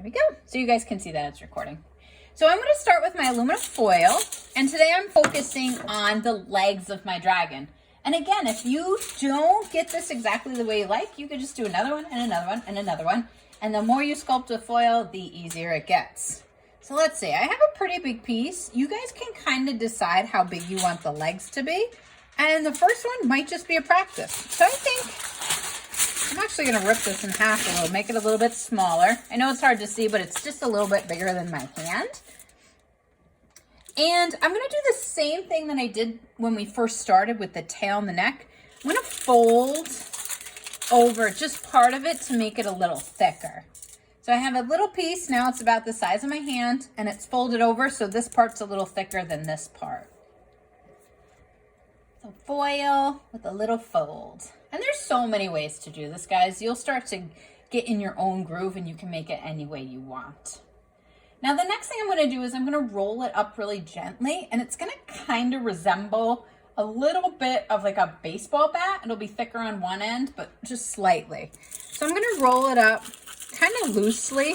There we go. So you guys can see that it's recording. So I'm going to start with my aluminum foil, and today I'm focusing on the legs of my dragon. And again, if you don't get this exactly the way you like, you could just do another one and another one and another one. And the more you sculpt with foil, the easier it gets. So let's see, I have a pretty big piece. You guys can kind of decide how big you want the legs to be. And the first one might just be a practice. So I think I'm actually gonna rip this in half a little, make it a little bit smaller. I know it's hard to see, but it's just a little bit bigger than my hand. And I'm gonna do the same thing that I did when we first started with the tail and the neck. I'm gonna fold over just part of it to make it a little thicker. So I have a little piece, now it's about the size of my hand, and it's folded over, so this part's a little thicker than this part. So foil with a little fold. And there's so many ways to do this, guys. You'll start to get in your own groove and you can make it any way you want. Now the next thing I'm gonna do is I'm gonna roll it up really gently, and it's gonna kind of resemble a little bit of like a baseball bat. It'll be thicker on one end, but just slightly. So I'm gonna roll it up kind of loosely,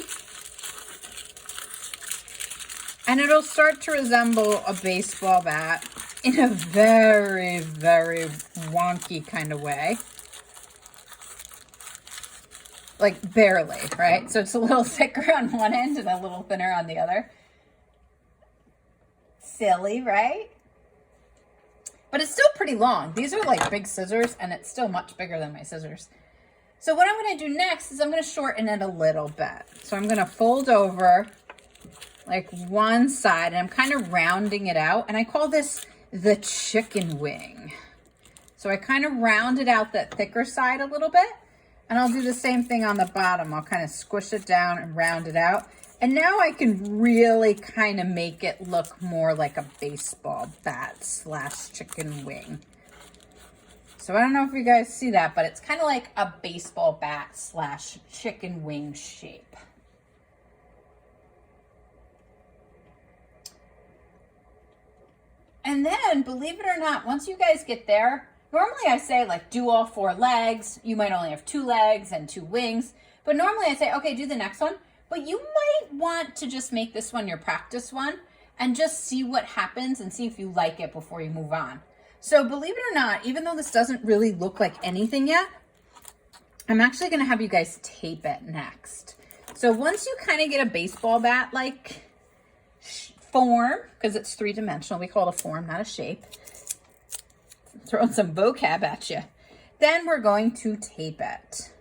and it'll start to resemble a baseball bat in a very, very wonky kind of way. Like barely, right? So it's a little thicker on one end and a little thinner on the other. Silly, right? But it's still pretty long. These are like big scissors, and it's still much bigger than my scissors. So what I'm gonna do next is I'm gonna shorten it a little bit. So I'm gonna fold over like one side, and I'm kind of rounding it out. And I call this the chicken wing. So I kind of rounded out that thicker side a little bit, and I'll do the same thing on the bottom. I'll kind of squish it down and round it out. And now I can really kind of make it look more like a baseball bat slash chicken wing. So I don't know if you guys see that, but it's kind of like a baseball bat slash chicken wing shape. And then, believe it or not, once you guys get there, normally I say like do all 4 legs. You might only have 2 legs and 2 wings, but normally I say, okay, do the next one. But you might want to just make this one your practice one and just see what happens and see if you like it before you move on. So believe it or not, even though this doesn't really look like anything yet, I'm actually gonna have you guys tape it next. So once you kind of get a baseball bat like form, because it's 3-dimensional, we call it a form, not a shape. Throwing some vocab at you. Then we're going to tape it.